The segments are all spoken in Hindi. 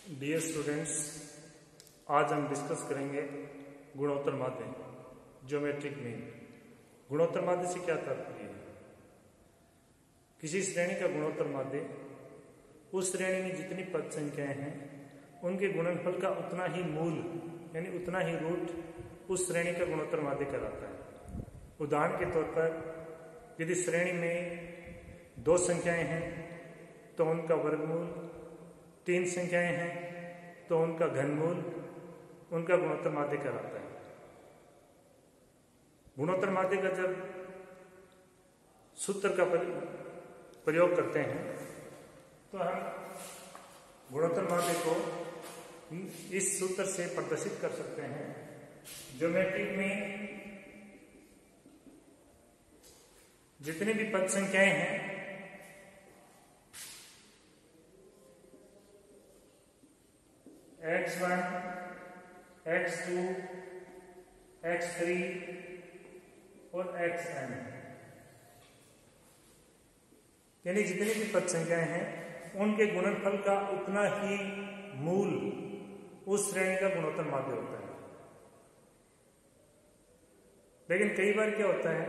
डियर स्टूडेंट्स, आज हम डिस्कस करेंगे गुणोत्तर माध्य, ज्योमेट्रिक मीन। गुणोत्तर माध्य से क्या तात्पर्य है? किसी श्रेणी का गुणोत्तर माध्य उस श्रेणी में जितनी पद संख्याएं हैं उनके गुणनफल का उतना ही मूल यानी उतना ही रूट उस श्रेणी का गुणोत्तर माध्य कहलाता है। उदाहरण के तौर पर यदि श्रेणी में 2 संख्याएं हैं तो उनका वर्गमूल, 3 संख्याएं हैं तो उनका घनमूल उनका गुणोत्तर माध्य कहलाता है। गुणोत्तर माध्य का जब सूत्र का प्रयोग करते हैं तो हम गुणोत्तर माध्य को इस सूत्र से प्रदर्शित कर सकते हैं। ज्योमेट्रिक में जितनी भी पद संख्याएं हैं x1, x2, x3 और xn, यानी जितनी भी पद संख्याएं हैं उनके गुणनफल का उतना ही मूल उस श्रेणी का गुणोत्तर माध्य होता है। लेकिन कई बार क्या होता है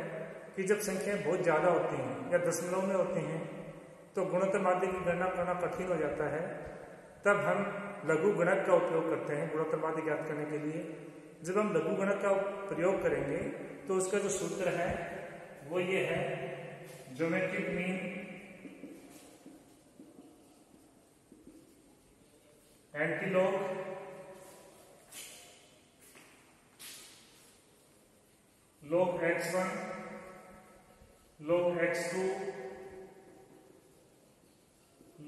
कि जब संख्याएं बहुत ज्यादा होती हैं या दशमलव में होती हैं तो गुणोत्तर माध्य की गणना करना कठिन हो जाता है। तब हम लघु गणक का उपयोग करते हैं गुणोत्तर माध्य ज्ञात करने के लिए। जब हम लघु गणक का प्रयोग करेंगे तो उसका जो सूत्र है वो ये है, geometric mean antilog log x1 log x2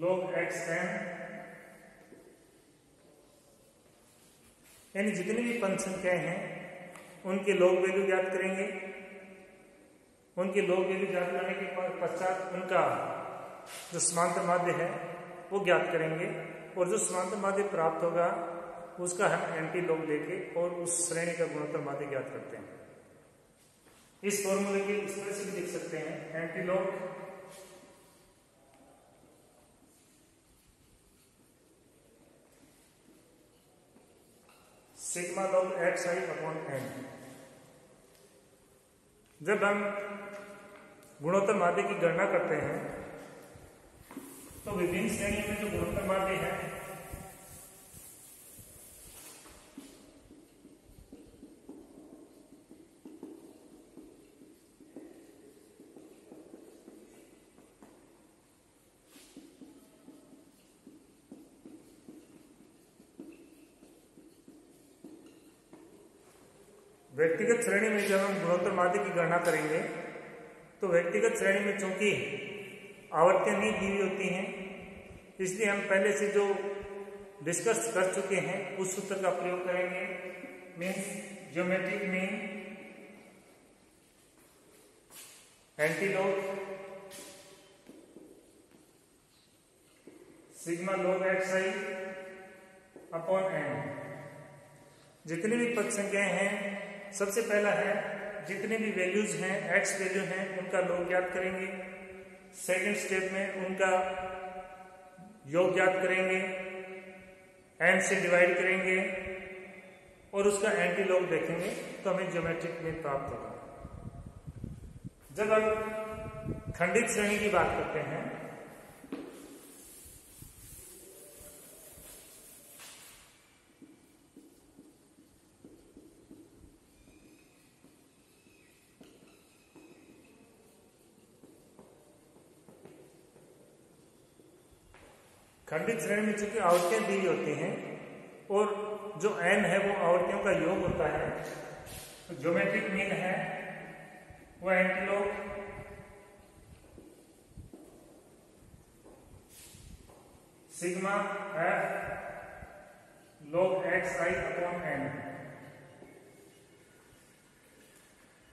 log xn, यानी जितनी भी पद संख्याएं हैं उनके लॉग वैल्यू ज्ञात करेंगे। उनके लॉग वैल्यू ज्ञात करने के पश्चात उनका जो समांतर माध्य है वो ज्ञात करेंगे और जो समांतर माध्य प्राप्त होगा उसका हम एंटी लॉग लेके और उस श्रेणी का गुणोत्तर माध्य ज्ञात करते हैं। इस फॉर्मूले के इस तरह से भी लिख सकते हैं, antilog sigma log x i upon n. जब हम गुणोत्तर माध्य की गणना करते हैं तो विभिन्न श्रेणियों में जो गुणोत्तर माध्य है व्यक्तिगत श्रेणी में जब हम गुणोत्तर माध्य की गणना करेंगे तो व्यक्तिगत श्रेणी में चूंकि आवर्तियां नहीं दी हुई होती हैं इसलिए हम पहले से जो डिस्कस कर चुके हैं उस सूत्र का प्रयोग करेंगे। Means geometric mean antilog sigma log x i upon n. जितनी भी पद संख्याएं हैं सबसे पहला है जितने भी वैल्यूज हैं एक्स वैल्यू हैं उनका लॉग ज्ञात करेंगे। सेकंड स्टेप में उनका योग ज्ञात करेंगे, एन से डिवाइड करेंगे और उसका एंटी लॉग देखेंगे तो हमें ज्योमेट्रिक मीन प्राप्त होगा। जब हम खंडित श्रेणी की बात करते हैं खंडित श्रेणी में चूंकि आवर्तियां दी होती हैं और जो n है वो आवर्तियों का योग होता है तो ज्योमेट्रिक मीन है वो antilog sigma f log x i upon n.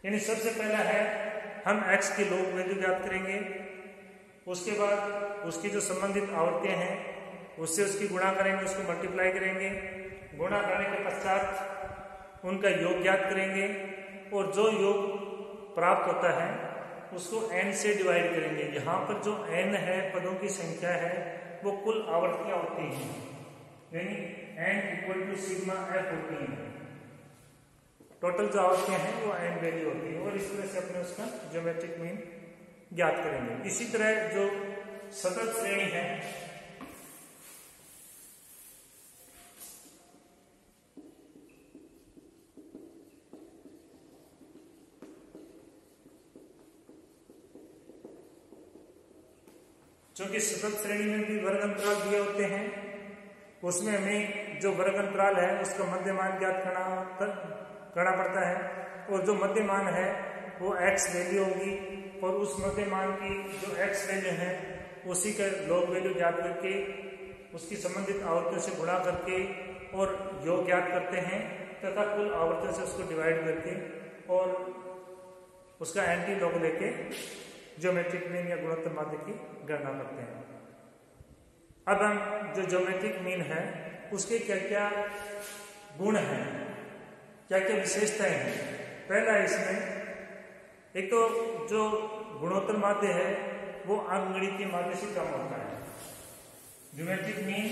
यानी सबसे पहला है हम x की लॉग वैल्यू ज्ञात करेंगे, उसके बाद उसकी जो संबंधित आवर्तियां हैं उससे उसकी गुणा करेंगे, उसको मल्टीप्लाई करेंगे, गुणा करने के पश्चात उनका योग ज्ञात करेंगे और जो योग प्राप्त होता है उसको n से डिवाइड करेंगे। यहाँ पर जो n है पदों की संख्या है वो कुल आवर्तियां होती हैं, यानी n equal to sigma f होती है। टोटल जो आवृत्तियां हैं वो n वैल्यू होती है और इस तरह से अपने उसका ज्योमेट्रिक मीन ज्ञात करेंगे। इसी तरह जो सतत श्रेणी है क्योंकि सतत श्रेणी में भी वर्ग अंतराल दिए होते हैं, उसमें हमें जो वर्ग अंतराल है उसका मध्यमान ज्ञात करना पड़ता है और जो मध्यमान है वो x वैल्यू होगी और उस मध्यमान की जो x वैल्यू है उसी का लॉग वैल्यू ज्ञात करके उसकी संबंधित आवर्तन से गुणा करके और योग ज्ञात करते हैं तथा कुल आवर्तन से उसको डिवाइड करके और उसका एंटी लॉग लेके ज्योमेट्रिक मीन या गुणोत्तर माध्य की गणना करते हैं। अब हम जो ज्योमेट्रिक मीन है उसके क्या क्या गुण हैं, क्या क्या विशेषताएं हैं। पहला इसमें एक तो जो गुणोत्तर माध्य है वो अंकगणितीय माध्य से कम होता है। Geometric mean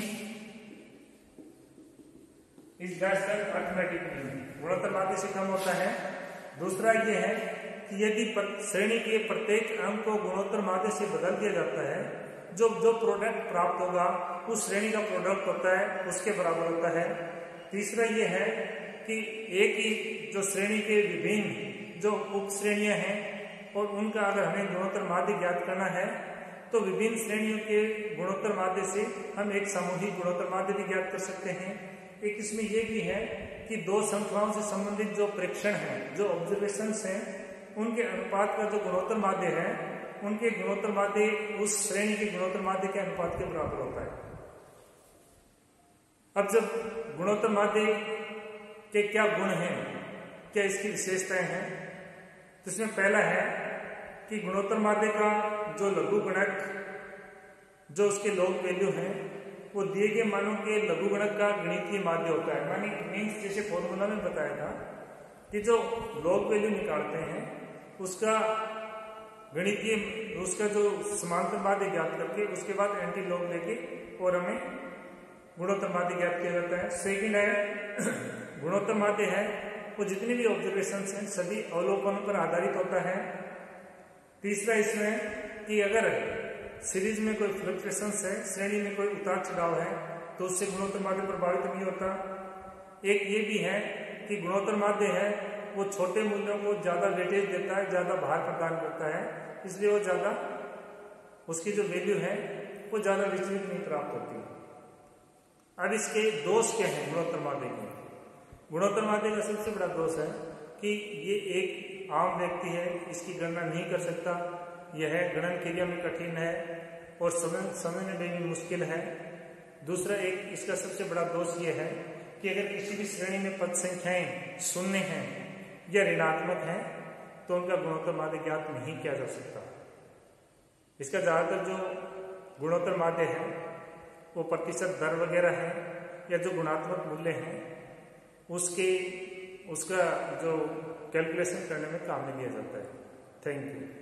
is less than arithmetic mean, गुणोत्तर माध्य से कम होता है। दूसरा ये है कि यदि श्रेणी के प्रत्येक अंक को गुणोत्तर माध्य से बदल दिया जाता है, जो प्रोडक्ट प्राप्त होगा उस श्रेणी का प्रोडक्ट होता है उसके बराबर होता है। तीसरा ये है कि एक ही जो श्रेणी के विभिन्न जो उप श्रेणियां हैं और उनका अगर हमें गुणोत्तर माध्य ज्ञात करना है तो विभिन्न श्रेणियों के गुणोत्तर माध्य से हम एक सामूहिक गुणोत्तर माध्य भी ज्ञात कर सकते हैं। एक इसमें यह भी है कि दो श्रृंखलाओं से संबंधित जो प्रेक्षण है, जो ऑब्जर्वेशंस हैं, उनके अनुपात का जो गुणोत्तर माध्य है उनके गुणोत्तर माध्य उस श्रेणी के गुणोत्तर माध्य के अनुपात के बराबर होता है। अब जब गुणोत्तर माध्य के क्या गुण हैं, क्या इसकी विशेषताएं हैं, तो इसमें पहला है कि गुणोत्तर माध्य का जो लघुगणक जो उसके लॉग वैल्यू है वो दिए गए मानों के लघुगणक का गणितीय माध्य होता है। मानी मीन्स जैसे फॉर्मूला में बताया था कि जो लॉग वैल्यू निकालते हैं उसका गणितीय उसका जो समांतर माध्य ज्ञात करके उसके बाद एंटी लॉग लेके और हमें गुणोत्तर माध्य ज्ञात किया जाता है। सेकंड है गुणोत्तर माध्य है वो जितनी भी ऑब्जर्वेशंस हैं सभी अवलोकनों पर आधारित होता है। तीसरा इसमें कि अगर सीरीज में कोई फ्लक्चुएशंस है, श्रेणी में कोई उतार चढ़ाव है तो उससे गुणोत्तर माध्य प्रभावित नहीं होता। एक ये भी है कि गुणोत्तर माध्य है वो छोटे मूल्यों को ज्यादा वेटेज देता है, ज्यादा भार प्रदान करता है, इसलिए वो ज्यादा उसकी जो वैल्यू है वो ज्यादा विचलित नहीं प्राप्त होती। अब इसके दोष क्या है गुणोत्तर माध्य के? गुणोत्तर माध्य का सबसे बड़ा दोष है कि ये एक आम व्यक्ति है, इसकी गणना नहीं कर सकता, यह गणन क्रिया में कठिन है और समझने में भी मुश्किल है। दूसरा एक इसका सबसे बड़ा दोष ये है कि अगर किसी भी श्रेणी में पद संख्याएं शून्य हैं या ऋणात्मक हैं तो उनका गुणोत्तर माध्य ज्ञात नहीं किया जा सकता। इसका ज्यादातर जो गुणोत्तर माध्य है वो प्रतिशत दर वगैरह है या जो गुणात्मक मूल्य हैं उसका जो कैलकुलेशन करने में काम में लिया जाता है। Thank you.